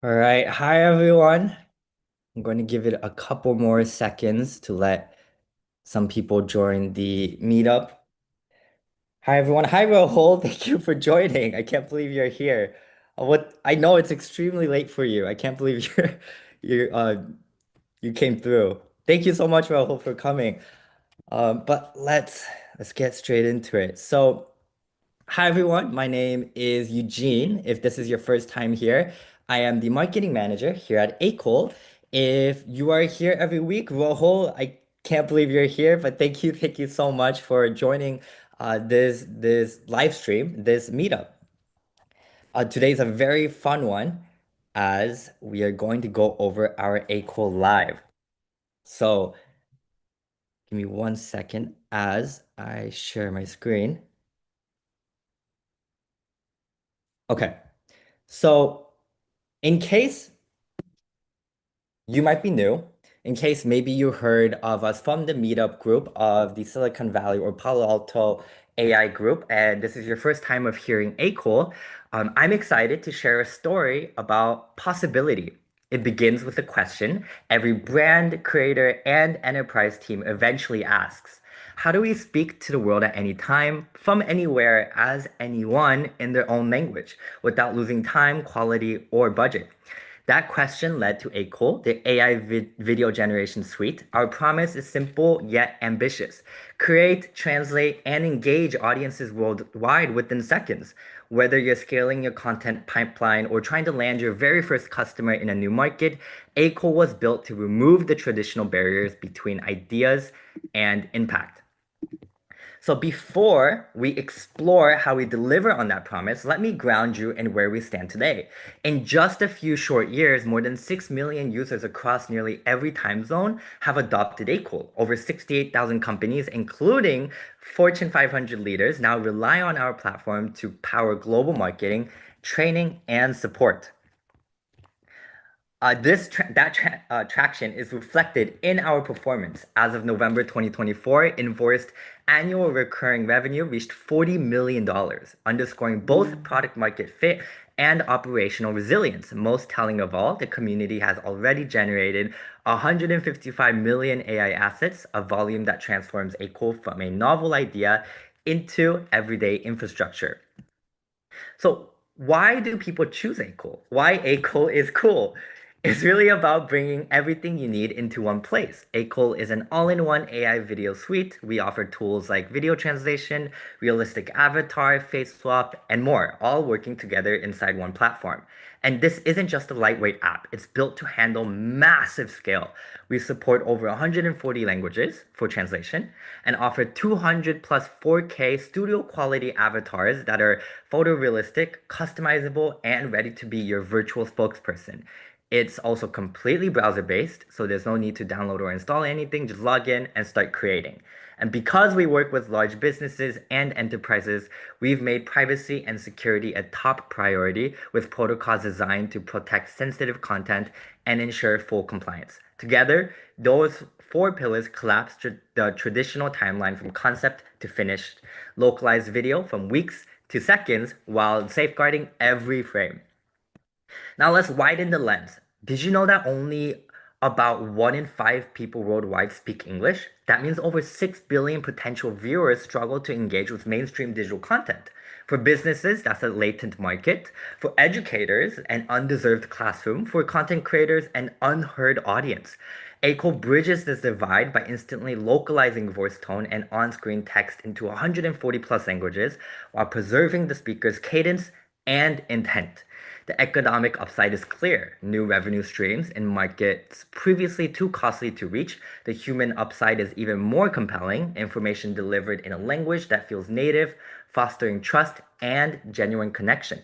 All right. Hi, everyone. I'm going to give it a couple more seconds to let some people join the meetup. Hi, everyone. Hi, Rahul. Thank you for joining. I can't believe you're here. I know it's extremely late for you. I can't believe you came through. Thank you so much, Rahul, for coming. But let's get straight into it. Hi everyone, my name is Eugene. If this is your first time here, I am the marketing manager here at AKOOL. If you are here every week, Rohol, I can't believe you're here, but thank you so much for joining this live stream, this meetup. Today's a very fun one as we are going to go over our AKOOL Live. So give me one second as I share my screen. Okay, so in case you might be new. In case maybe you heard of us from the Meetup group of the Silicon Valley or Palo Alto AI group, and this is your first time of hearing AKOOL, I'm excited to share a story about possibility. It begins with a question every brand, creator, and enterprise team eventually asks. How do we speak to the world at any time, from anywhere, as anyone in their own language, without losing time, quality, or budget? That question led to AKOOL, the AI video generation suite. Our promise is simple yet ambitious. Create, translate, and engage audiences worldwide within seconds. Whether you're scaling your content pipeline or trying to land your very first customer in a new market, AKOOL was built to remove the traditional barriers between ideas and impact. So before we explore how we deliver on that promise, let me ground you in where we stand today. In just a few short years, more than 6 million users across nearly every time zone have adopted AKOOL. Over 68,000 companies, including Fortune 500 leaders, now rely on our platform to power global marketing, training, and support. Traction is reflected in our performance. As of November 2024, invoiced annual recurring revenue reached $40 million, underscoring both product market fit and operational resilience. Most telling of all, the community has already generated 155 million AI assets, a volume that transforms AKOOL from a novel idea into everyday infrastructure. So why do people choose AKOOL? Why AKOOL is cool? It's really about bringing everything you need into one place. AKOOL is an all-in-one AI video suite. We offer tools like video translation, realistic avatar, face swap, and more, all working together inside one platform. And this isn't just a lightweight app. It's built to handle massive scale. We support over 140 languages for translation and offer 200 plus 4K studio quality avatars that are photorealistic, customizable, and ready to be your virtual spokesperson. It's also completely browser based, so there's no need to download or install anything. Just log in and start creating. And because we work with large businesses and enterprises, we've made privacy and security a top priority with protocols designed to protect sensitive content and ensure full compliance. Together, those four pillars collapse the traditional timeline from concept to finished, localized video from weeks to seconds while safeguarding every frame. Now let's widen the lens. Did you know that only about 1 in 5 people worldwide speak English? That means over 6 billion potential viewers struggle to engage with mainstream digital content. For businesses, that's a latent market. For educators, an undeserved classroom. For content creators, an unheard audience. AKOOL bridges this divide by instantly localizing voice tone and on-screen text into 140 plus languages while preserving the speaker's cadence and intent. The economic upside is clear. New revenue streams in markets previously too costly to reach. The human upside is even more compelling. Information delivered in a language that feels native, fostering trust and genuine connection.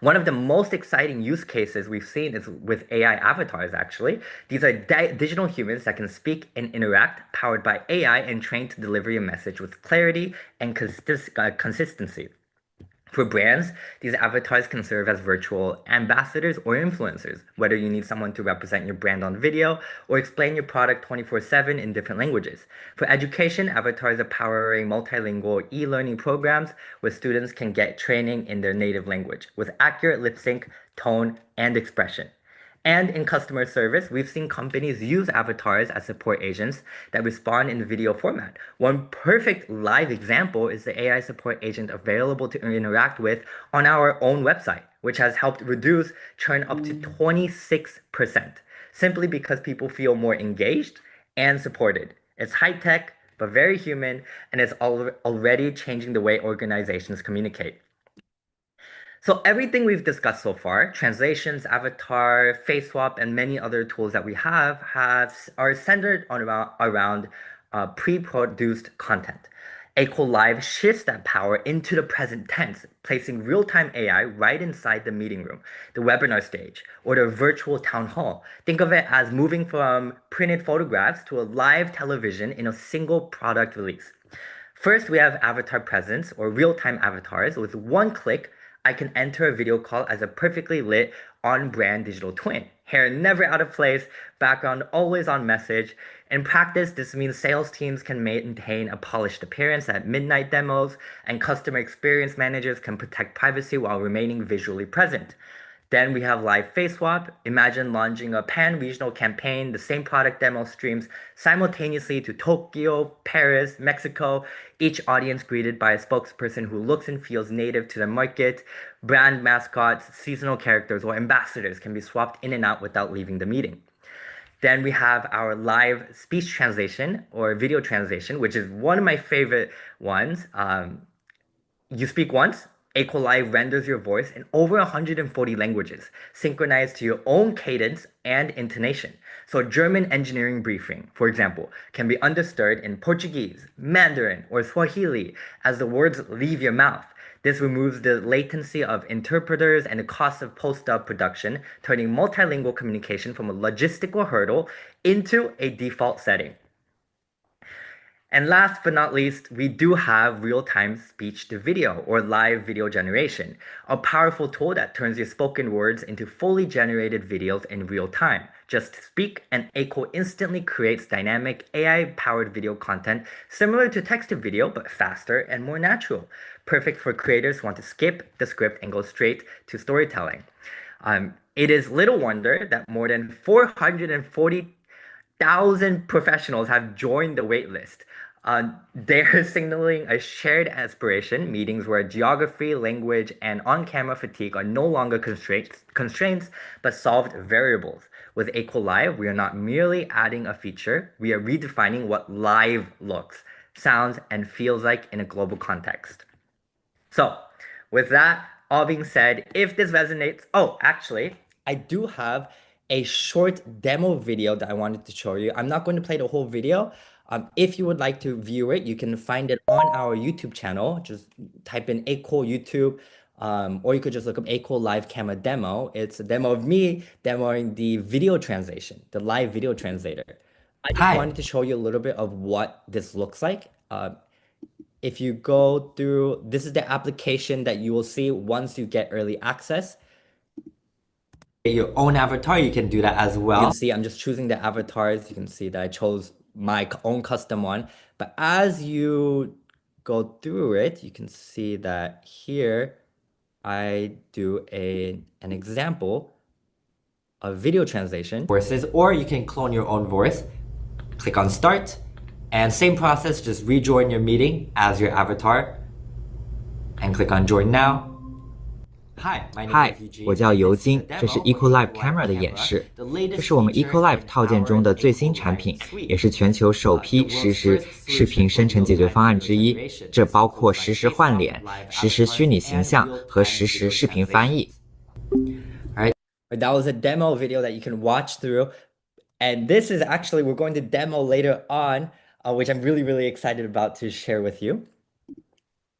One of the most exciting use cases we've seen is with AI avatars, actually. These are digital humans that can speak and interact, powered by AI and trained to deliver your message with clarity and consistency. For brands, these avatars can serve as virtual ambassadors or influencers, whether you need someone to represent your brand on video or explain your product 24/7 in different languages. For education, avatars are powering multilingual e-learning programs where students can get training in their native language with accurate lip sync tone, and expression. And in customer service, we've seen companies use avatars as support agents that respond in video format. One perfect live example is the AI support agent available to interact with on our own website, which has helped reduce churn up to 26%, simply because people feel more engaged and supported. It's high tech, but very human, and it's already changing the way organizations communicate. So everything we've discussed so far, translations, avatar, face swap, and many other tools that we have are centered on around pre-produced content. AKOOL Live shifts that power into the present tense, placing real-time AI right inside the meeting room, the webinar stage, or the virtual town hall. Think of it as moving from printed photographs to a live television in a single product release. First, we have avatar presence or real-time avatars. With one click, I can enter a video call as a perfectly lit on-brand digital twin. Hair never out of place, background always on message. In practice, this means sales teams can maintain a polished appearance at midnight demos, and customer experience managers can protect privacy while remaining visually present. Then we have live face swap. Imagine launching a pan-regional campaign, the same product demo streams simultaneously to Tokyo, Paris, Mexico, each audience greeted by a spokesperson who looks and feels native to the market. Brand mascots, seasonal characters, or ambassadors can be swapped in and out without leaving the meeting. Then we have our live speech translation or video translation, which is one of my favorite ones. You speak once, AKOOL Live renders your voice in over 140 languages, synchronized to your own cadence and intonation. So a German engineering briefing, for example, can be understood in Portuguese, Mandarin, or Swahili as the words leave your mouth. This removes the latency of interpreters and the cost of post-dub production, turning multilingual communication from a logistical hurdle into a default setting. And last but not least, we do have real-time speech to video or live video generation, a powerful tool that turns your spoken words into fully generated videos in real time. Just speak and AKOOL instantly creates dynamic AI-powered video content similar to text to video, but faster and more natural. Perfect for creators who want to skip the script and go straight to storytelling. It is little wonder that more than 440,000 professionals have joined the waitlist. They're signaling a shared aspiration, meetings where geography, language, and on-camera fatigue are no longer constraints, but solved variables. With AKOOL Live, we are not merely adding a feature, we are redefining what live looks, sounds, and feels like in a global context. So, with that all being said, if this resonates, oh, actually, I do have a short demo video that I wanted to show you. I'm not going to play the whole video. If you would like to view it, you can find it on our YouTube channel. Just type in AKOOL YouTube, or you could just look up AKOOL Live Camera Demo. It's a demo of me demoing the video translation, the live video translator. I just wanted to show you a little bit of what this looks like. If you go through, this is the application that you will see once you get early access. Your own avatar, you can do that as well. You can see I'm just choosing the avatars. You can see that I chose my own custom one. But as you go through it, you can see that here I do an example of video translation voices, or you can clone your own voice. Click on start, and same process, just rejoin your meeting as your avatar and click on join now. Hi，我叫尤金，这是 AKOOL Live Camera 的演示。这是我们 AKOOL Live 套件中的最新产品，也是全球首批实时视频生成解决方案之一。这包括实时换脸、实时虚拟形象和实时视频翻译。Alright, that was a demo video that you can watch through. And this is actually, we're going to demo later on, which I'm really excited about to share with you.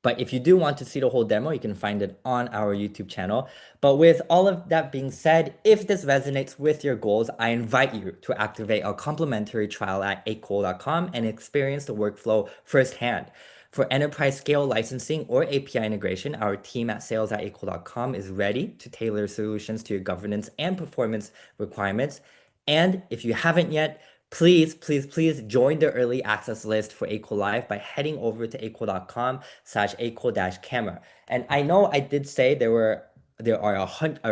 But if you do want to see the whole demo, you can find it on our YouTube channel. But with all of that being said, if this resonates with your goals, I invite you to activate a complimentary trial at AKOOL.com and experience the workflow firsthand. For enterprise scale licensing or API integration, our team at sales@AKOOL.com is ready to tailor solutions to your governance and performance requirements. And if you haven't yet, please join the early access list for AKOOL Live by heading over to AKOOL.com/AKOOL-camera. And I know I did say there were there are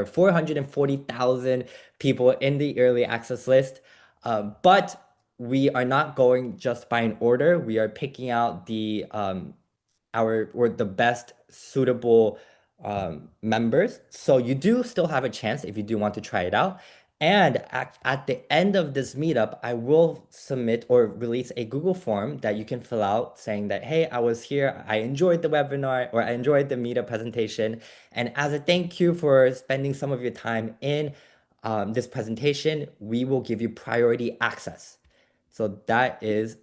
440,000 people in the early access list. But we are not going just by an order. We are picking out the best suitable members. So you do still have a chance if you do want to try it out. And at the end of this meetup, I will submit or release a Google form that you can fill out saying that, hey, I was here, I enjoyed the webinar or I enjoyed the meetup presentation. And as a thank you for spending some of your time in this presentation, we will give you priority access. So that is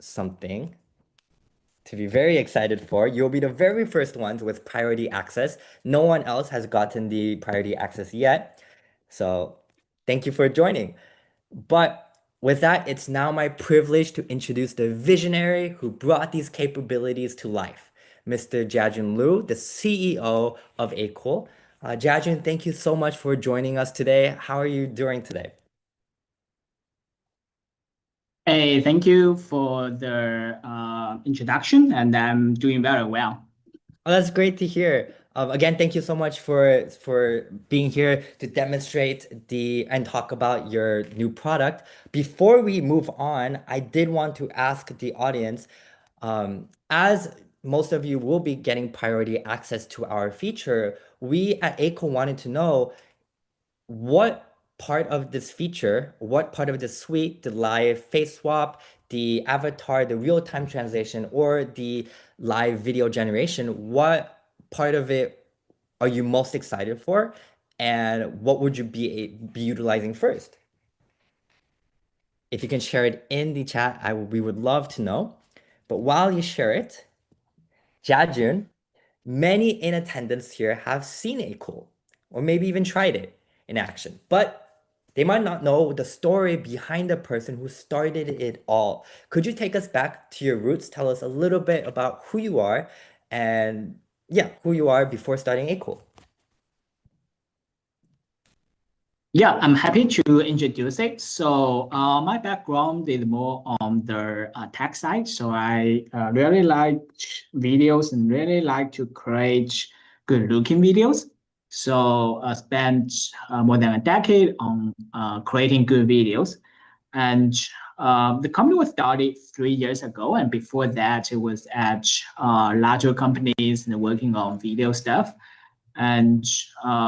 something to be very excited for. You'll be the very first ones with priority access. No one else has gotten the priority access yet. So thank you for joining. But with that, it's now my privilege to introduce the visionary who brought these capabilities to life, Mr. Jiajun Lu, the CEO of AKOOL. Jiajun, thank you so much for joining us today. How are you doing today? Hey, thank you for the introduction, and I'm doing very well. Oh, that's great to hear. Again, thank you so much for being here to demonstrate and talk about your new product. Before we move on, I did want to ask the audience, as most of you will be getting priority access to our feature, we at AKOOL wanted to know what part of this feature, what part of the suite, the live face swap, the avatar, the real-time translation, or the live video generation, what part of it are you most excited for? And what would you be utilizing first? If you can share it in the chat, we would love to know. But while you share it, Jiajun, many in attendance here have seen AKOOL, or maybe even tried it in action, but they might not know the story behind the person who started it all. Could you take us back to your roots? Tell us a little bit about who you are and yeah, who you are before starting AKOOL. Yeah, I'm happy to introduce it. So my background is more on the tech side. So I really like videos and really like to create good-looking videos. So I spent more than a decade on creating good videos. And the company was started 3 years ago. And before that, it was at larger companies and working on video stuff. And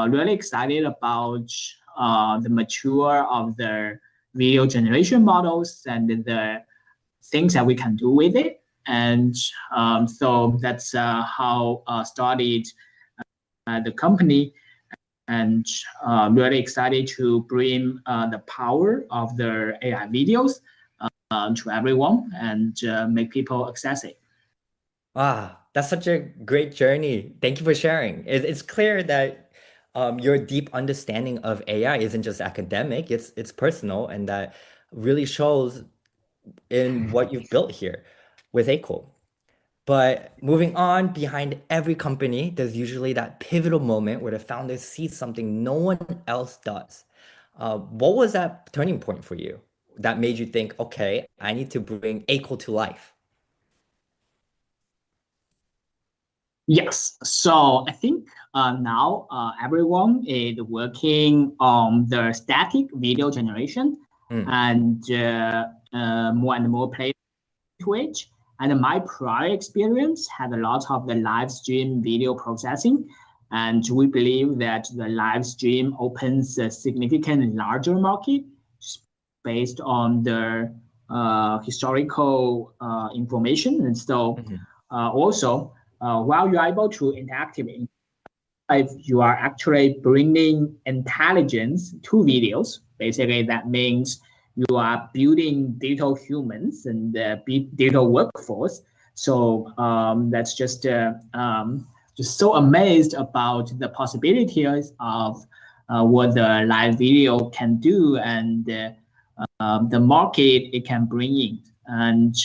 really excited about the mature of the video generation models and the things that we can do with it. And so that's how started the company, and really excited to bring the power of the AI videos to everyone and make people access it. Ah, that's such a great journey. Thank you for sharing. It's clear that your deep understanding of AI isn't just academic, it's personal, and that really shows in what you've built here with AKOOL. But moving on, behind every company, there's usually that pivotal moment where the founder sees something no one else does. What was that turning point for you that made you think, okay, I need to bring AKOOL to life? Yes. So I think now everyone is working on the static video generation, Mm, and more and more players to it. And my prior experience had a lot of the live stream video processing. And we believe that the live stream opens a significant larger market based on the historical information. And so mhm, also, while you're able to interactive, if you are actually bringing intelligence to videos, basically that means you are building digital humans and digital workforce. So that's just so amazed about the possibilities of what the live video can do, and the market it can bring in. And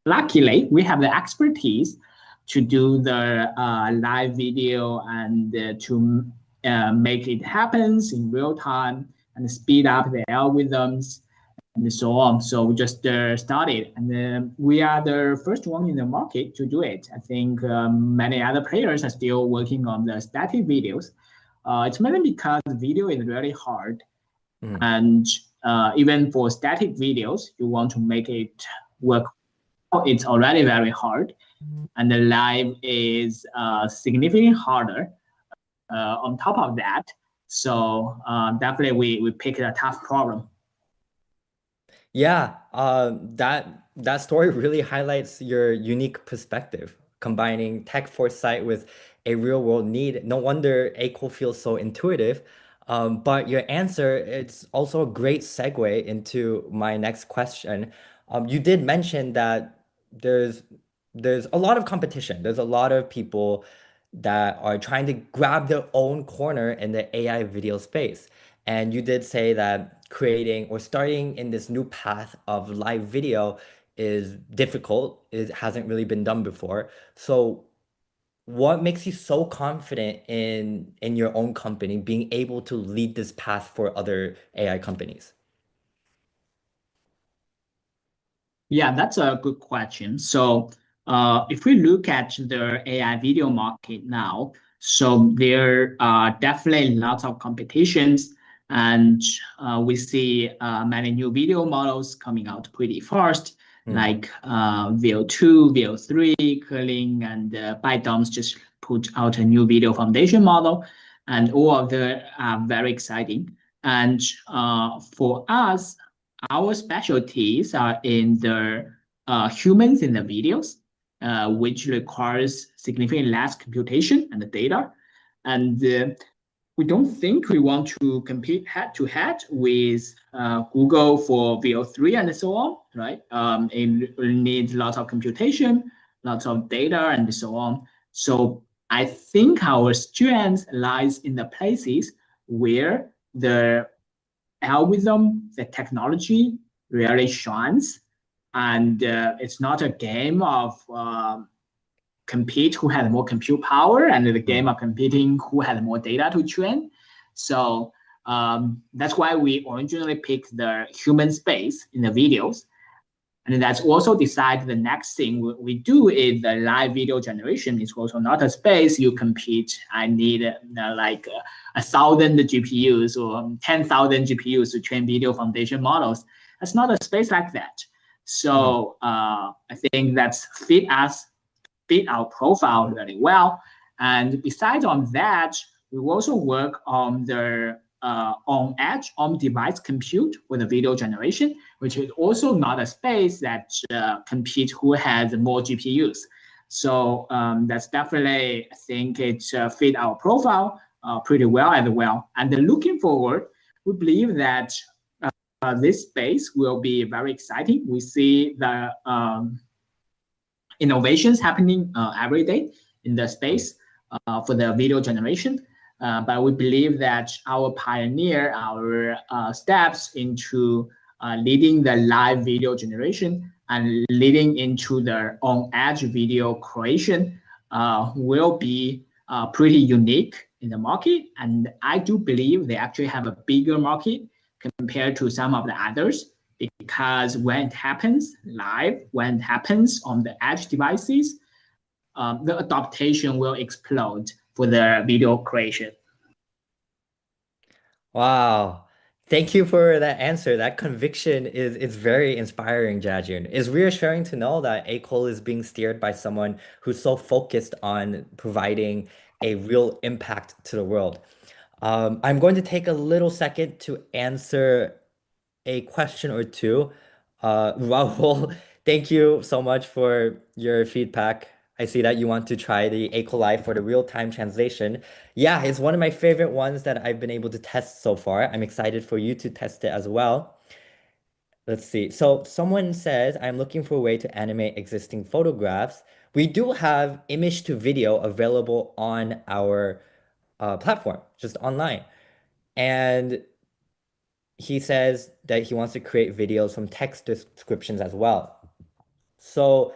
luckily, we have the expertise to do the live video and to make it happen in real time and speed up the algorithms and so on. So we just started, and we are the first one in the market to do it. I think many other players are still working on the static videos. It's mainly because video is really hard, Mhm. and even for static videos, you want to make it work. It's already very hard, and the live is significantly harder. On top of that, so definitely we picked a tough problem. Yeah, that story really highlights your unique perspective, combining tech foresight with a real world need. No wonder AKOOL feels so intuitive. But your answer, it's also a great segue into my next question. You did mention that there's there's a lot of competition. There's a lot of people that are trying to grab their own corner in the AI video space. And you did say that creating or starting in this new path of live video is difficult. It hasn't really been done before. So what makes you so confident in your own company being able to lead this path for other AI companies? Yeah, that's a good question. So, if we look at the AI video market now, so there are definitely lots of competitions, and we see many new video models coming out pretty fast, Mm, like VO2, VO3, Curling, and ByteDance just put out a new video foundation model, and all of them are very exciting. And for us, our specialties are in the humans in the videos, which requires significantly less computation and data. And we don't think we want to compete head to head with Google for VO3 and so on, right? It needs lots of computation, lots of data, and so on. So I think our strength lies in the places where the algorithm, the technology really shines. And it's not a game of compete who has more compute power and the mm. game of competing who has more data to train. So that's why we originally picked the human space in the videos. And that's also decide the next thing we do is the live video generation. It's also not a space you compete. I need like 1,000 GPUs or 10,000 GPUs to train video foundation models. That's not a space like that. Mhm. So I think that's fit our profile really well. And besides on that, we also work on the on edge, on device compute for the video generation, which is also not a space that compete who has more GPUs. So that's definitely, I think it fit our profile pretty well as well. And then looking forward, we believe that this space will be very exciting. We see the innovations happening every day in the space for the video generation. But we believe that our pioneer, our steps into leading the live video generation and leading into the on-edge video creation will be pretty unique in the market. And I do believe they actually have a bigger market compared to some of the others because when it happens live, when it happens on the edge devices, the adaptation will explode for the video creation. Wow. Thank you for that answer. That conviction is very inspiring, Jiajun. It's reassuring to know that AKOOL is being steered by someone who's so focused on providing a real impact to the world. I'm going to take a little second to answer a question or two. Rahul, thank you so much for your feedback. I see that you want to try the AKOOL for the real-time translation. Yeah, it's one of my favorite ones that I've been able to test so far. I'm excited for you to test it as well. Let's see. So someone says, I'm looking for a way to animate existing photographs. We do have image to video available on our platform, just online. And he says that he wants to create videos from text descriptions as well. So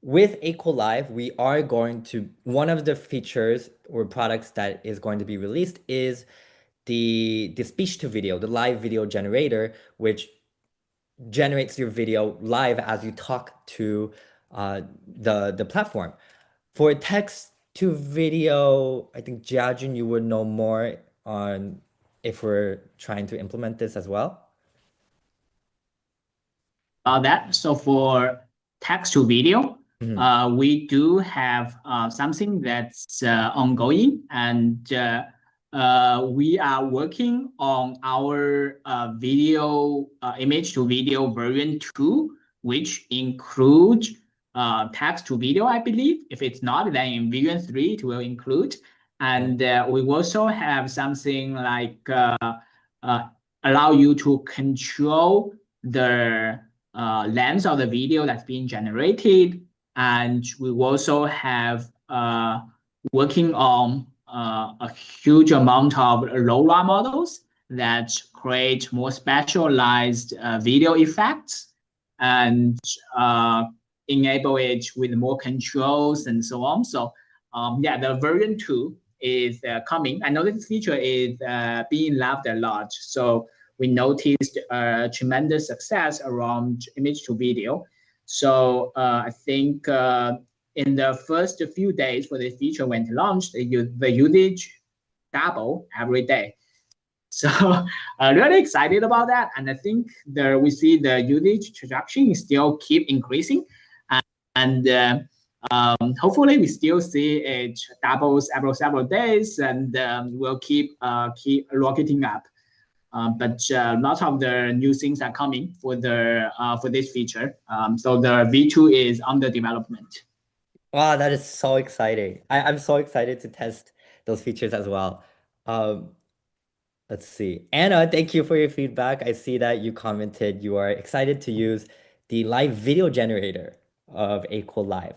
with AKOOL Live, we are going to, one of the features or products that is going to be released is the speech to video, the live video generator, which generates your video live as you talk to the platform. For text to video, I think Jiajun, you would know more on if we're trying to implement this as well. That. So for text to video, Mhm. we do have something that's ongoing, and we are working on our video image to video version 2, which includes text to video, I believe. If it's not, then in version 3 it will include. Okay. And we also have something like uh, allow you to control the length of the video that's being generated. And we also have working on a huge amount of LoRa models that create more specialized video effects and enable it with more controls and so on. So yeah, the version 2 is coming. I know this feature is being loved a lot. So we noticed a tremendous success around image to video. So I think in the first few days for this feature when it launched, the usage double every day. So really excited about that. And I think we see the usage trajectory still keep increasing. And hopefully we still see it doubles every several days, and we'll keep rocketing up. But lots of the new things are coming for this feature. So the V2 is under development. Wow, that is so exciting. I'm so excited to test those features as well. Um, Let's see. Anna, thank you for your feedback. I see that you commented you are excited to use the live video generator of AKOOL Live.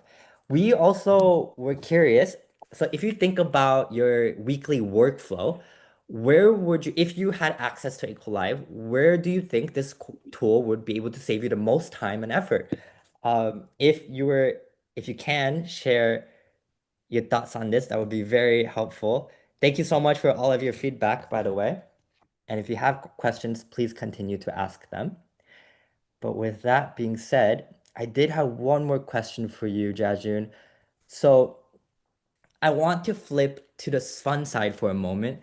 We also were curious. So if you think about your weekly workflow, where would you, if you had access to AKOOL Live, where do you think this tool would be able to save you the most time and effort? If you can share your thoughts on this, that would be very helpful. Thank you so much for all of your feedback, by the way. And if you have questions, please continue to ask them. But with that being said, I did have one more question for you, Jiajun. So I want to flip to the fun side for a moment.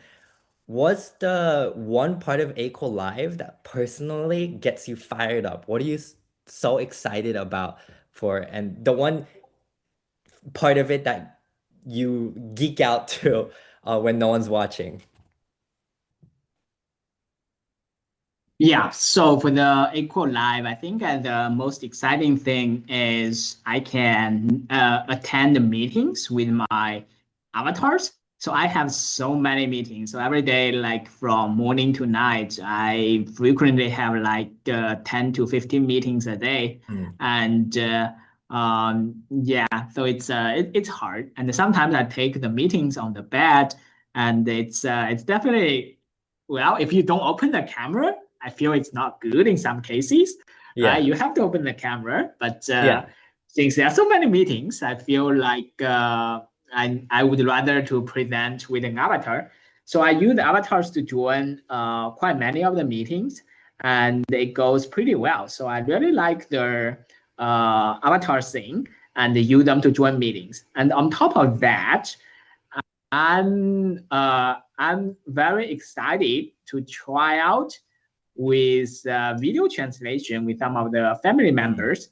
What's the one part of AKOOL Live that personally gets you fired up? What are you so excited about for? And the one part of it that you geek out to when no one's watching? Yeah, so for the AKOOL Live, I think the most exciting thing is I can attend the meetings with my avatars. So I have so many meetings. So every day, like from morning to night, I frequently have like 10 to 15 meetings a day. Hmm. And yeah, so it's hard. And sometimes I take the meetings on the bed, and it's definitely, well, if you don't open the camera, I feel it's not good in some cases, right? Yeah. You have to open the camera, but Yeah. since there are so many meetings, I feel like I would rather to present with an avatar. So I use avatars to join quite many of the meetings, and it goes pretty well. So I really like the avatar thing and use them to join meetings. And on top of that, I'm very excited to try out with video translation with some of the family Mm. members.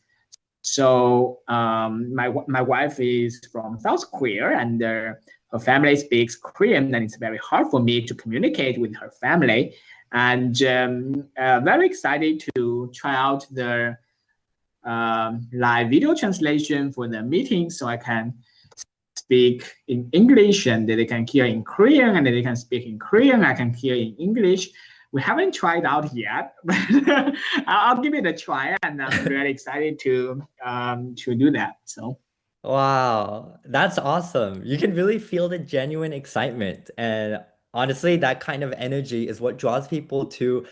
So my wife is from South Korea, and her family speaks Korean, and it's very hard for me to communicate with her family. And very excited to try out the live video translation for the meeting, so I can speak in English and they can hear in Korean, and they can speak in Korean. I can hear in English. We haven't tried out yet, but I'll give it a try, and I'm really excited to do that. So Wow, that's awesome. You can really feel the genuine excitement. And honestly, that kind of energy is what draws people to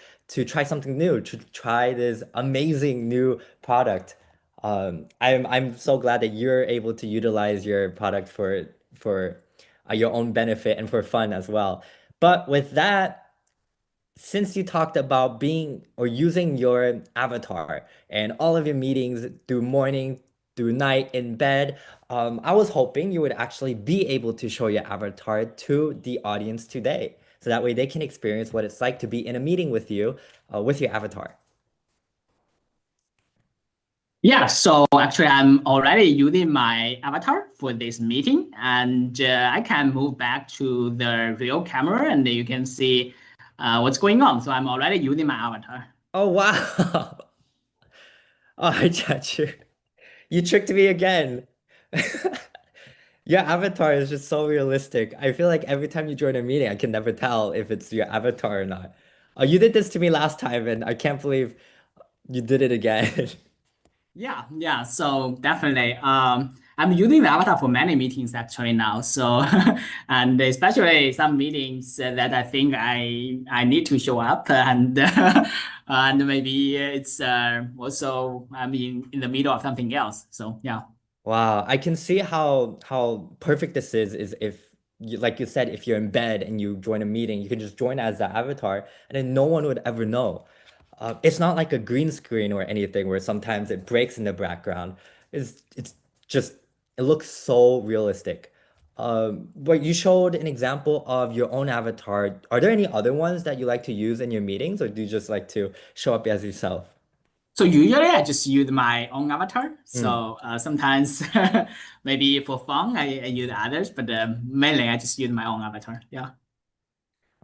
try something new, to try this amazing new product. I'm so glad that you're able to utilize your product for your own benefit and for fun as well. But with that since you talked about being or using your avatar and all of your meetings through morning, through night, in bed, I was hoping you would actually be able to show your avatar to the audience today. So that way they can experience what it's like to be in a meeting with you, with your avatar. Yeah, so actually I'm already using my avatar for this meeting, and I can move back to the real camera and you can see what's going on. So I'm already using my avatar. Oh, wow. Oh, Jiajun, you tricked me again. Your avatar is just so realistic. I feel like every time you join a meeting, I can never tell if it's your avatar or not. You did this to me last time, and I can't believe you did it again. Yeah, yeah. So definitely, I'm using the avatar for many meetings actually now. So, and especially some meetings that I think I need to show up, and and maybe it's also I'm in the middle of something else. So yeah. Wow, I can see how perfect this is if you, like you said, if you're in bed and you join a meeting, you can just join as the avatar, and then no one would ever know. It's not like a green screen or anything where sometimes it breaks in the background. It's just it looks so realistic. But you showed an example of your own avatar. Are there any other ones that you like to use in your meetings, or do you just like to show up as yourself? So usually I just use my own avatar. Mm. So sometimes maybe for fun I use others, but mainly I just use my own avatar. Yeah.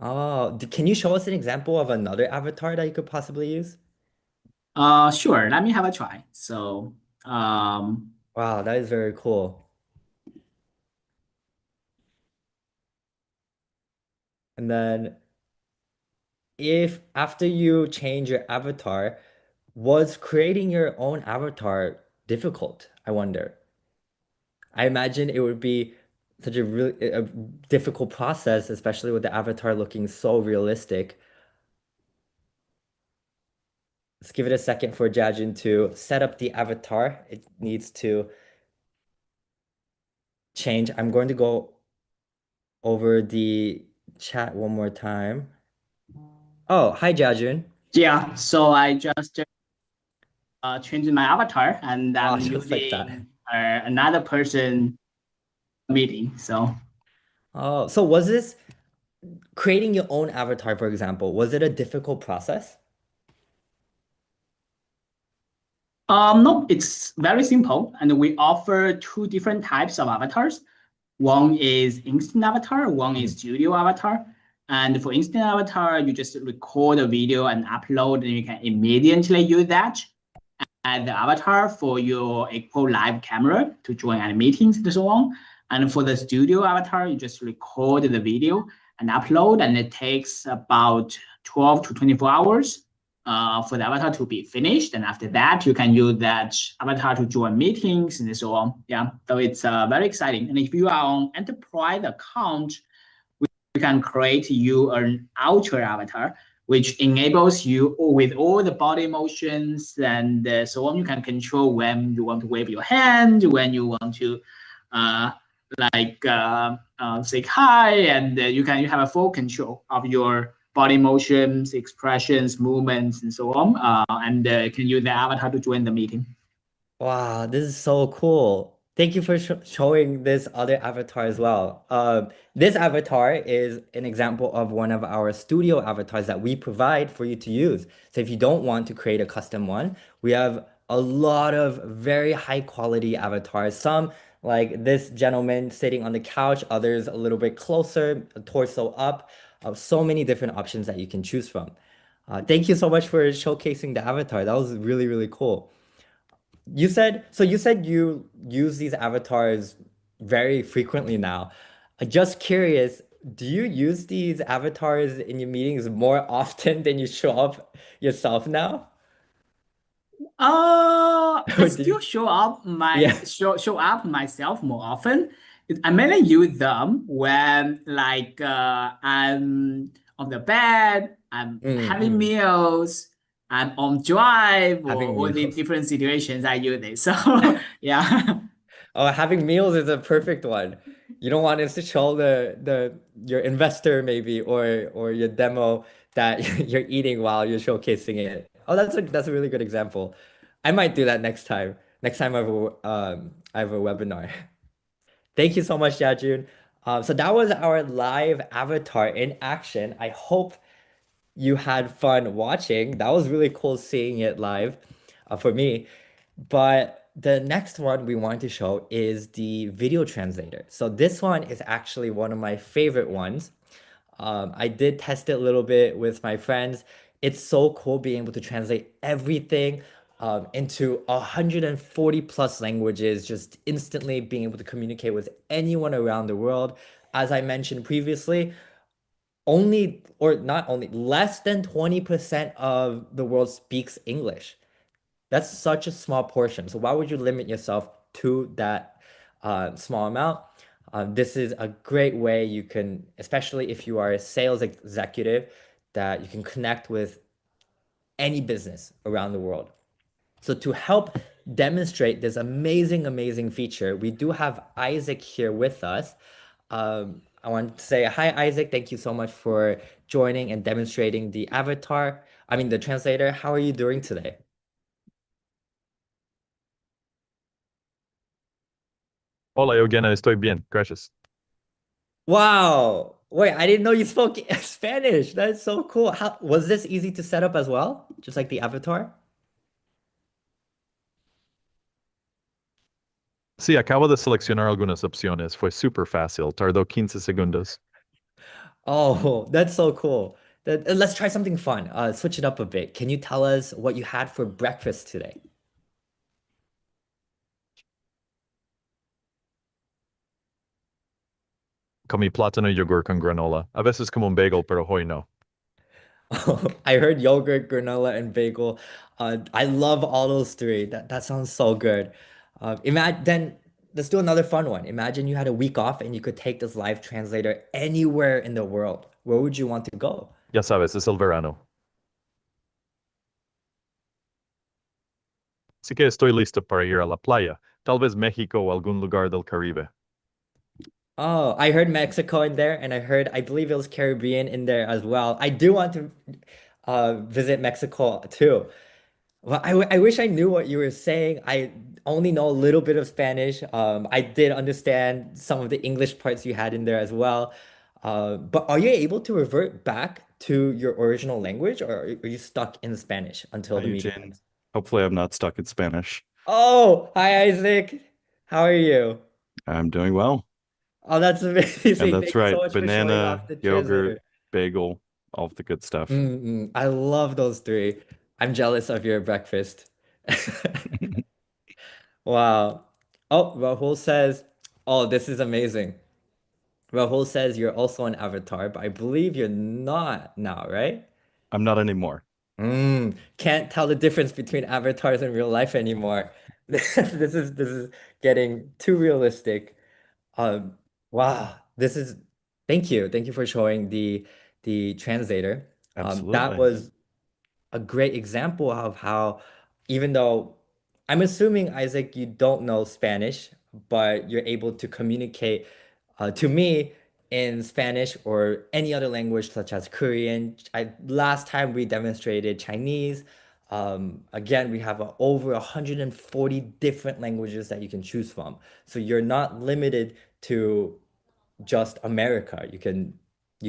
Oh, can you show us an example of another avatar that you could possibly use? Sure. Let me have a try. So um, Wow, that is very cool. And then if after you change your avatar, was creating your own avatar difficult? I wonder. I imagine it would be such a difficult process, especially with the avatar looking so realistic. Let's give it a second for Jiajun to set up the avatar. It needs to change. I'm going to go over the chat one more time. Oh, hi, Jiajun. yeah. So I just changed my avatar and Wow, I'm just like that. using another person meeting. So Oh, so was this creating your own avatar, for example, was it a difficult process? no, it's very simple, and we offer two different types of avatars. One is instant avatar, one is Mhm. studio avatar. And for instant avatar, you just record a video and upload, and you can immediately use that as the avatar for your AKOOL live camera to join any meetings and so on. And for the studio avatar, you just record the video and upload, and it takes about 12 to 24 hours for the avatar to be finished. And after that, you can use that avatar to join meetings and so on. Yeah, so it's very exciting. And if you are on enterprise account, you can create you an ultra avatar, which enables you with all the body motions and so on. You can control when you want to wave your hand, when you want to uh, say hi, and you have a full control of your body motions, expressions, movements, and so on. And can use the avatar to join the meeting. Wow, this is so cool. Thank you for showing this other avatar as well. This avatar is an example of one of our studio avatars that we provide for you to use. So if you don't want to create a custom one, we have a lot of very high quality avatars. Some like this gentleman sitting on the couch, others a little bit closer, torso up. So many different options that you can choose from. Thank you so much for showcasing the avatar. That was really, really cool. You said you use these avatars very frequently now. Just curious, do you use these avatars in your meetings more often than you show up yourself now? I Or do still you? Yeah. show up myself more often. I mainly use them when I'm on the bed, I'm having Mm-hmm. meals, I'm on drive, or Having all the meals. different situations I use it. So yeah. Oh, having meals is a perfect one. You don't want us to show the your investor maybe or your demo that you're eating while you're showcasing it. Oh, that's a really good example. I might do that next time. Next time I have a webinar. Thank you so much, Jiajun. So that was our live avatar in action. I hope you had fun watching. That was really cool seeing it live for me. But the next one we want to show is the video translator. So this one is actually one of my favorite ones. I did test it a little bit with my friends. It's so cool being able to translate everything into 140 plus languages, just instantly being able to communicate with anyone around the world. As I mentioned previously, only, or not only, less than 20% of the world speaks English. That's such a small portion. So why would you limit yourself to that small amount? This is a great way you can, especially if you are a sales executive, that you can connect with any business around the world. So to help demonstrate this amazing, amazing feature, we do have Isaac here with us. I want to say hi, Isaac. Thank you so much for joining and demonstrating the avatar. I mean, the translator. How are you doing today? Hola, Eugenia, estoy bien, gracias. Wow. Wait, I didn't know you spoke Spanish. That's so cool. How was this easy to set up as well? Just like the avatar? Sí, acabo de seleccionar algunas opciones. Fue súper fácil. Tardó 15 segundos. Oh, that's so cool. Let's try something fun. Switch it up a bit. Can you tell us what you had for breakfast today? Comí plátano y yogur con granola. A veces como un bagel, pero hoy no. Oh, I heard yogurt, granola, and bagel. I love all those three. That sounds so good. Imagine then let's do another fun one. Imagine you had a week off and you could take this live translator anywhere in the world. Where would you want to go? Ya sabes, es el verano. Así que estoy listo para ir a la playa. Tal vez México o algún lugar del Caribe. Oh, I heard Mexico in there, and I believe it was Caribbean in there as well. I do want to visit Mexico too. Well, I wish I knew what you were saying. I only know a little bit of Spanish. I did understand some of the English parts you had in there as well. But are you able to revert back to your original language, or are you stuck in Spanish until Hi, the meeting Eugene. ends? Hopefully, I'm not stuck in Spanish. Oh, hi Isaac. How are you? I'm doing well. Oh, that's And amazing. that's Thank you so right. much for showing off Banana, the yogurt, translator. bagel, all of the good stuff. I love those three. I'm jealous of your breakfast. Wow. Oh, Rahul says, oh, this is amazing. Rahul says you're also an avatar, but I believe you're not now, right? I'm not anymore. Can't tell the difference between avatars and real life anymore. This is getting too realistic. Um, wow, this is thank you. Thank you for showing the translator. That Absolutely. was a great example of how, even though I'm assuming, Isaac, you don't know Spanish, but you're able to communicate to me in Spanish or any other language such as Korean. Last time we demonstrated Chinese. Again, we have over 140 different languages that you can choose from. So you're not limited to just America. You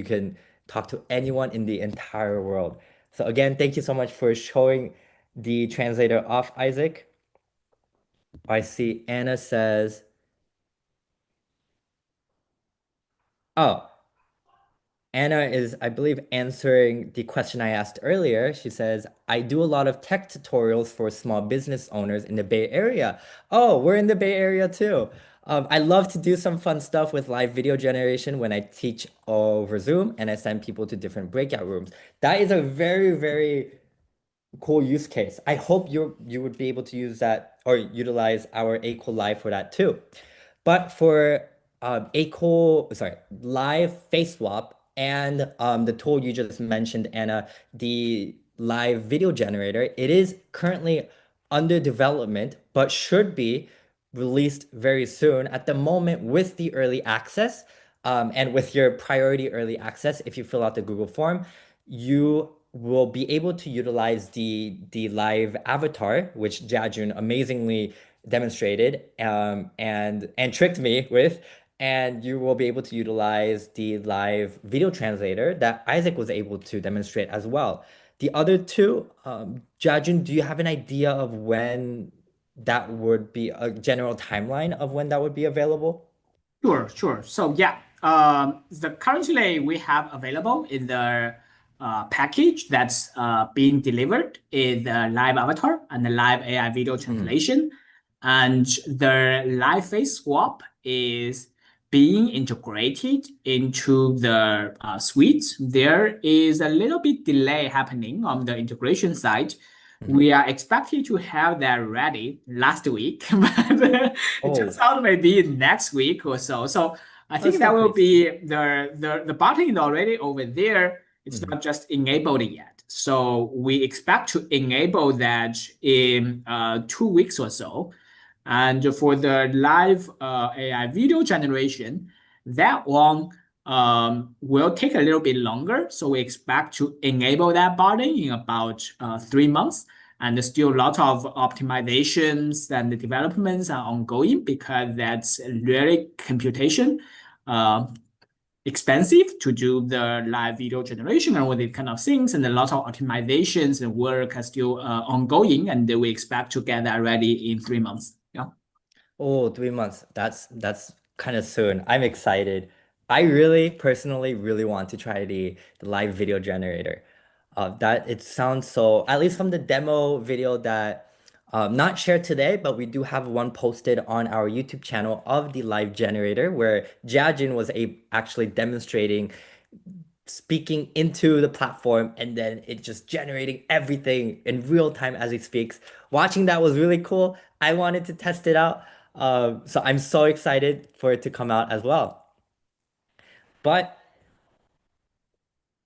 can talk to anyone in the entire world. So again, thank you so much for showing the translator off, Isaac. I see Anna says, oh, Anna is, I believe, answering the question I asked earlier. She says, I do a lot of tech tutorials for small business owners in the Bay Area. Oh, we're in the Bay Area too. I love to do some fun stuff with live video generation when I teach over Zoom and I send people to different breakout rooms. That is a very, very cool use case. I hope you would be able to use that or utilize our AKOOL Live for that too. But for AKOOL, sorry, live face swap and the tool you just mentioned, Anna, the live video generator, it is currently under development, but should be released very soon. At the moment, with the early access, and with your priority early access, if you fill out the Google form, you will be able to utilize the live avatar, which Jiajun amazingly demonstrated, and tricked me with. And you will be able to utilize the live video translator that Isaac was able to demonstrate as well. The other two, Jiajun, do you have an idea of when that would be, a general timeline of when that would be available? Sure. So yeah, currently we have available in the package that's being delivered is the live avatar and the live AI video translation, and the live face swap is being integrated into the suite. There is a little bit delay happening on the integration side. We are expected to have that ready last week, but it turns out maybe next week or so. So I think that will be the button is already over there. It's not just enabled yet. So we expect to enable that in 2 weeks or so. And for the live AI video generation, that one will take a little bit longer. So we expect to enable that button in about 3 months. And there's still a lot of optimizations and the developments are ongoing because that's really computation expensive to do the live video generation and all these kind of things. And a lot of optimizations and work are still ongoing. And we expect to get that ready in 3 months. Yeah. Oh, 3 months. That's kind of soon. I'm excited. I really personally really want to try the live video generator. That it sounds so, at least from the demo video that not shared today, but we do have one posted on our YouTube channel of the live generator where Jiajin was actually demonstrating speaking into the platform and then it just generating everything in real time as he speaks. Watching that was really cool. I wanted to test it out. So I'm so excited for it to come out as well. But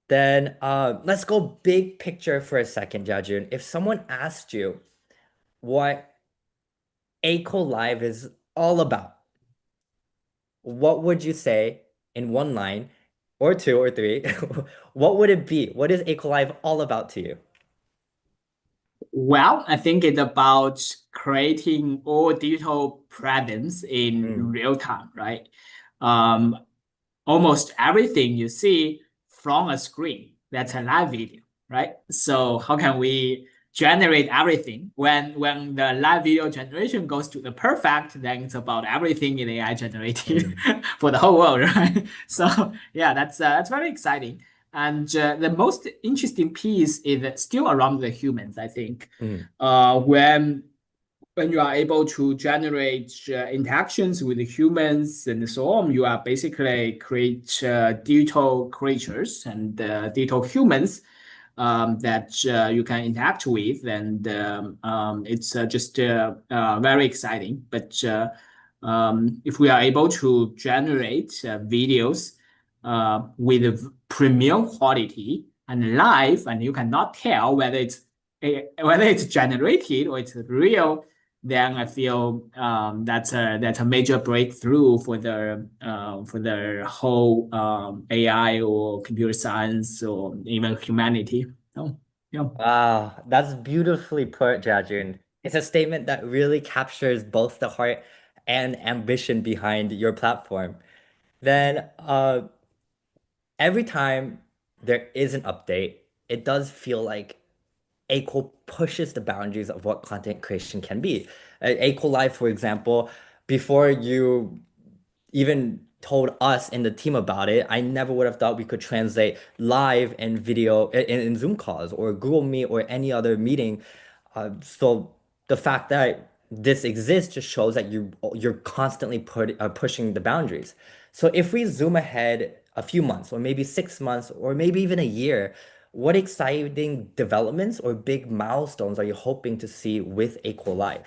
then let's go big picture for a second, Jiajun. If someone asked you what AKOOL Live is all about, what would you say in one line or two or three? What would it be? What is AKOOL Live all about to you? Well, I think it's about creating all digital presence in real time, right? Almost everything you see from a screen, that's a live video, right? So how can we generate everything? When the live video generation goes to the perfect, then it's about everything in AI generated for the whole world, right? So yeah, that's very exciting. And the most interesting piece is still around the humans, I think. When you are able to generate interactions with the humans and so on, you are basically create digital creatures and digital humans that you can interact with, and it's just very exciting. But if we are able to generate videos with premium quality and live, and you cannot tell whether it's generated or it's real, then I feel that's a major breakthrough for the whole AI or computer science or even humanity. So, yeah. Wow, that's beautifully put, Jiajun. It's a statement that really captures both the heart and ambition behind your platform. Then every time there is an update, it does feel like AKOOL pushes the boundaries of what content creation can be. AKOOL Live, for example, before you even told us in the team about it, I never would have thought we could translate live and video in Zoom calls or Google Meet or any other meeting. So the fact that this exists just shows that you're constantly pushing the boundaries. So if we zoom ahead a few months or maybe 6 months or maybe even a year, what exciting developments or big milestones are you hoping to see with AKOOL Live?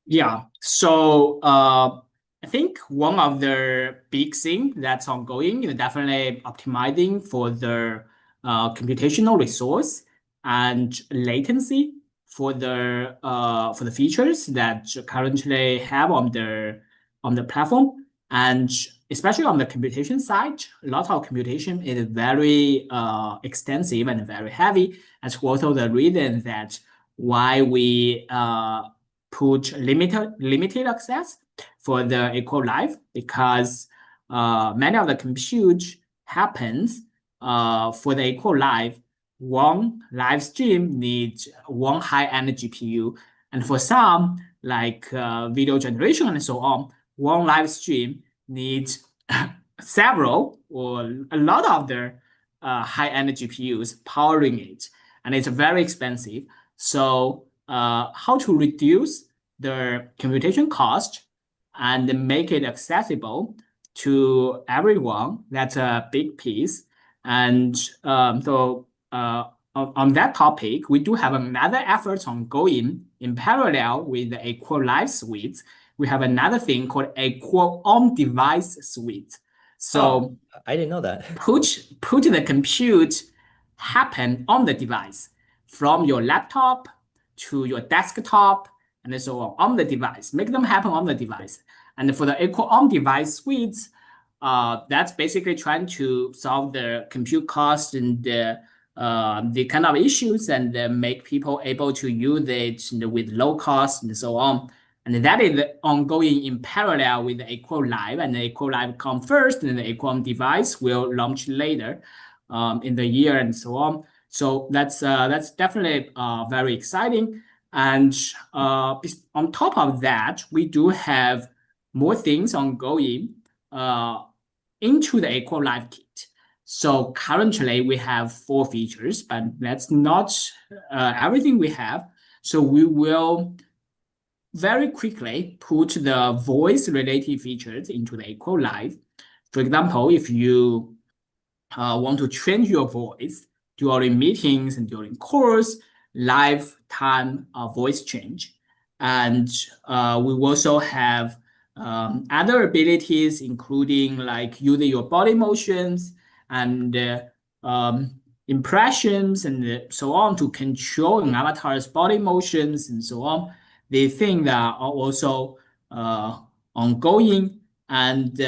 Yeah, so I think one of the big things that's ongoing is definitely optimizing for the computational resource and latency. for the features that currently have on the platform, and especially on the computation side, a lot of computation is very extensive and very heavy. That's also the reason that why we put limited access for the AKOOL Live, because many of the compute happens for the AKOOL Live. One live stream needs one high-end GPU, and for some, like video generation and so on, one live stream needs several or a lot of the high-end GPUs powering it, and it's very expensive. So how to reduce the computation cost and make it accessible to everyone, that's a big piece. And so on that topic, we do have another effort ongoing in parallel with the AKOOL Live suite. We have another thing called AKOOL on-device suite. So I didn't know that. Put the compute happen on the device, from your laptop to your desktop and so on the device. Make them happen on the device. And for the AKOOL on-device suites, that's basically trying to solve the compute cost and the kind of issues, and make people able to use it with low cost and so on. And that is ongoing in parallel with the AKOOL Live, and the AKOOL Live come first, and the AKOOL on device will launch later in the year and so on. So that's definitely very exciting. And on top of that, we do have more things ongoing into the AKOOL Live Kit. So currently we have 4 features, but that's not everything we have. So we will very quickly put the voice-related features into the AKOOL Live. For example, if you want to change your voice during meetings and during calls, lifetime voice change. And we also have other abilities, including like using your body motions and impressions and so on to control an avatar's body motions and so on. The things that are also ongoing, and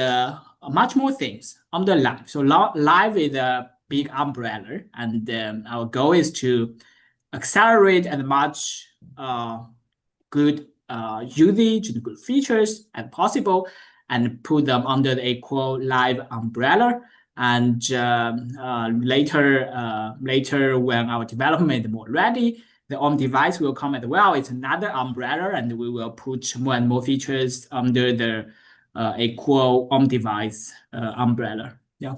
much more things on the live. So live is a big umbrella, and our goal is to accelerate as much good usage and good features as possible, and put them under the AKOOL Live umbrella. And later, when our development is more ready, the on-device will come as well. It's another umbrella, and we will put more and more features under the AKOOL on-device umbrella. Yeah.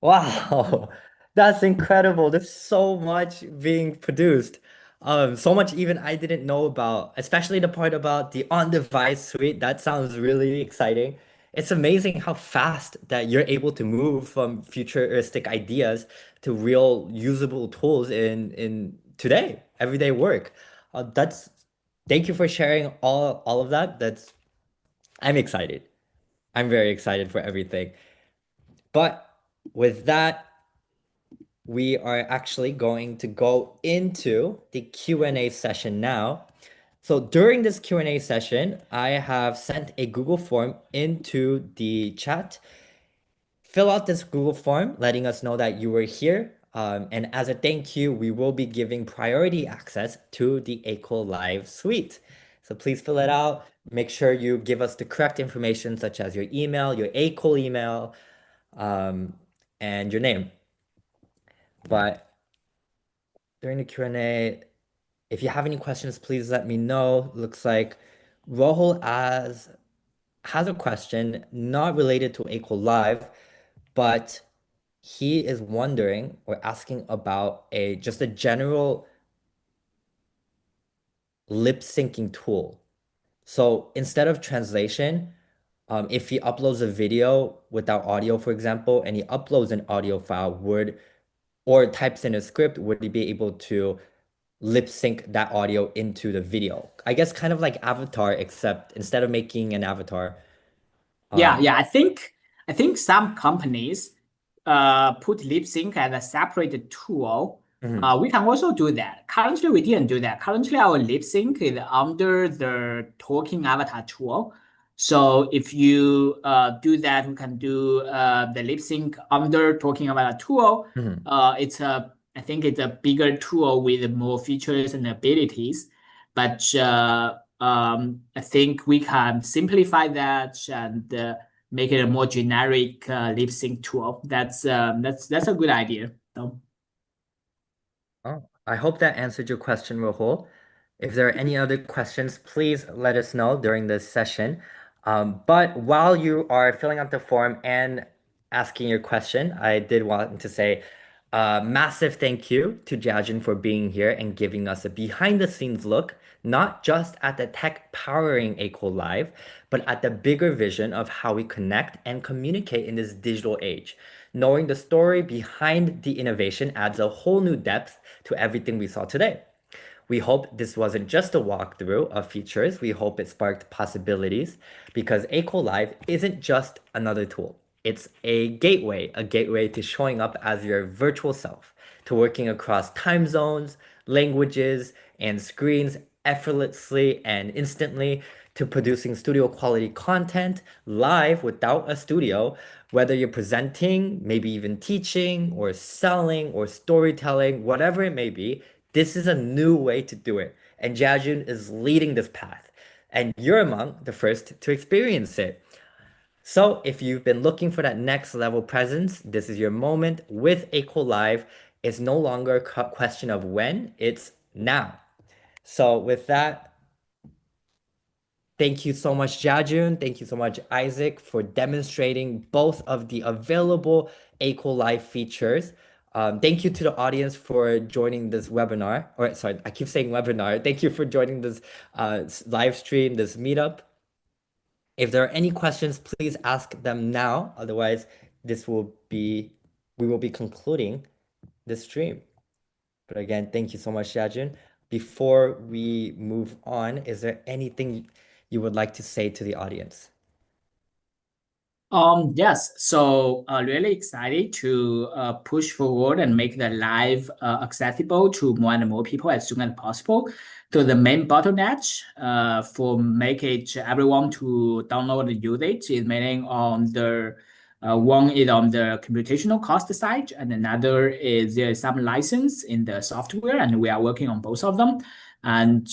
Wow, that's incredible. There's so much being produced. So much even I didn't know about, especially the part about the on-device suite. That sounds really exciting. It's amazing how fast that you're able to move from futuristic ideas to real usable tools in today, everyday work. That's Thank you for sharing all of that. I'm excited. I'm very excited for everything. But with that, we are actually going to go into the Q&A session now. So during this Q&A session, I have sent a Google form into the chat. Fill out this Google form, letting us know that you were here. And as a thank you, we will be giving priority access to the AKOOL Live suite. So please fill it out. Make sure you give us the correct information, such as your email, your AKOOL email, and your name. But during the Q&A, if you have any questions, please let me know. Looks like Rohul has a question not related to AKOOL Live, but he is wondering or asking about just a general lip syncing tool. So instead of translation, if he uploads a video without audio, for example, and he uploads an audio file, or types in a script, would he be able to lip sync that audio into the video? I guess kind of like Avatar, except instead of making an avatar. Yeah. I think some companies put lip sync as a separate tool We can also do that. Currently, we didn't do that. Currently, our lip sync is under the talking avatar tool. So if you do that, we can do the lip sync under talking avatar tool. I think it's a bigger tool with more features and abilities. But I think we can simplify that and make it a more generic lip sync tool. That's a good idea. So, Oh, I hope that answered your question, Rahul. If there are any other questions, please let us know during this session. But while you are filling out the form and asking your question, I did want to say a massive thank you to Jiajun for being here and giving us a behind the scenes look, not just at the tech powering AKOOL Live, but at the bigger vision of how we connect and communicate in this digital age. Knowing the story behind the innovation adds a whole new depth to everything we saw today. We hope this wasn't just a walkthrough of features. We hope it sparked possibilities because AKOOL Live isn't just another tool. It's a gateway to showing up as your virtual self, to working across time zones, languages, and screens effortlessly and instantly, to producing studio quality content live without a studio, whether you're presenting, maybe even teaching, or selling, or storytelling, whatever it may be. This is a new way to do it, and Jiajun is leading this path, and you're among the first to experience it. So if you've been looking for that next level presence, this is your moment with AKOOL Live. It's no longer a question of when, it's now. So with that, thank you so much, Jiajun. Thank you so much, Isaac, for demonstrating both of the available AKOOL Live features. Thank you to the audience for joining this webinar. Or sorry, I keep saying webinar. Thank you for joining this live stream, this meetup. If there are any questions, please ask them now. Otherwise, we will be concluding this stream. But again, thank you so much, Jiajun. Before we move on, is there anything you would like to say to the audience? Yes, so really excited to push forward and make the live accessible to more and more people as soon as possible. So the main bottleneck for make it everyone to download and use it is mainly on the one is on the computational cost side, and another is there is some license in the software, and we are working on both of them. And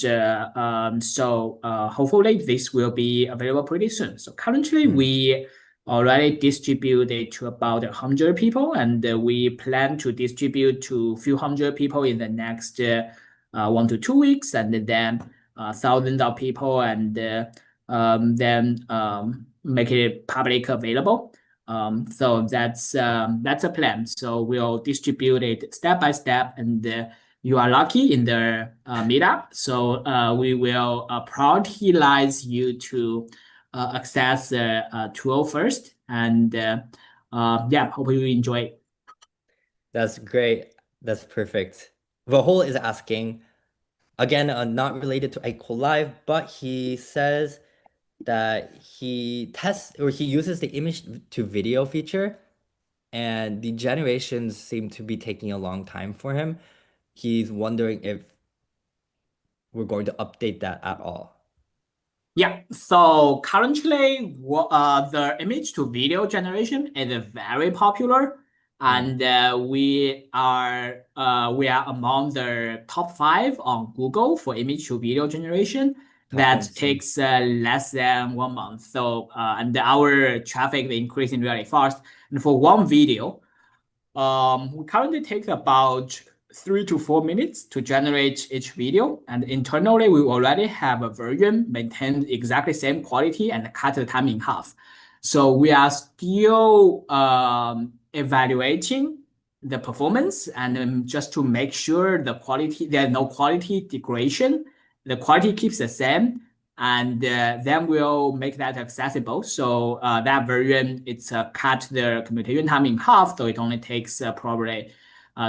hopefully this will be available pretty soon. So currently we already distributed to about 100 people, and we plan to distribute to a few hundred people in the next 1 to 2 weeks, and then thousands of people, and then make it public available. So that's a plan. So we'll distribute it step by step, and you are lucky in the meetup. So we will prioritize you to access the tool first, and yeah, hope you enjoy it. That's great. That's perfect. Rahul is asking, again, not related to AKOOL Live, but he says that he tests or he uses the image to video feature, and the generations seem to be taking a long time for him. He's wondering if we're going to update that at all. Yeah, so currently the image to video generation is very popular, and we are among the top 5 on Google for image to video generation. That takes less than 1 month. So and our traffic is increasing really fast. And for one video, we currently take about 3 to 4 minutes to generate each video, and internally we already have a version maintained exactly same quality and cut the time in half. So we are still evaluating the performance, and just to make sure the quality, there's no quality degradation, the quality keeps the same, and then we'll make that accessible. So that version, it's cut the computation time in half, so it only takes probably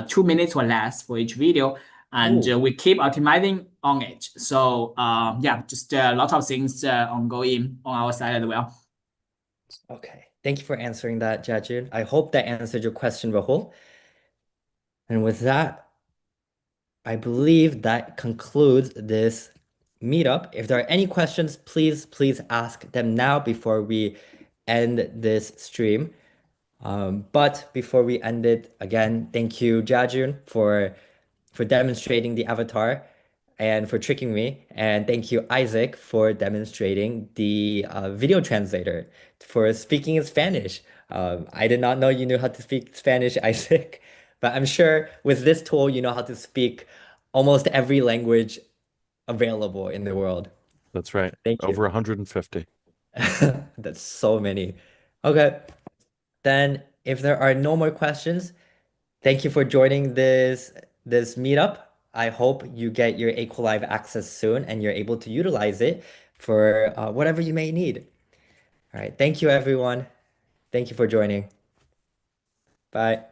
2 minutes or less for each video, and we keep optimizing on it. So yeah, just a lot of things ongoing on our side as well. Okay, thank you for answering that, Jiajun. I hope that answered your question, Rahul. And with that, I believe that concludes this meetup. If there are any questions, please ask them now before we end this stream. But before we end it, again, thank you, Jiajun, for demonstrating the avatar and for tricking me. And thank you, Isaac, for demonstrating the video translator for speaking in Spanish. I did not know you knew how to speak Spanish, Isaac, but I'm sure with this tool, you know how to speak almost every language available in the world. That's right. Thank you. Over 150. That's so many. Okay, then if there are no more questions, thank you for joining this meetup. I hope you get your AKOOL Live access soon and you're able to utilize it for whatever you may need. All right, thank you everyone. Thank you for joining. Bye.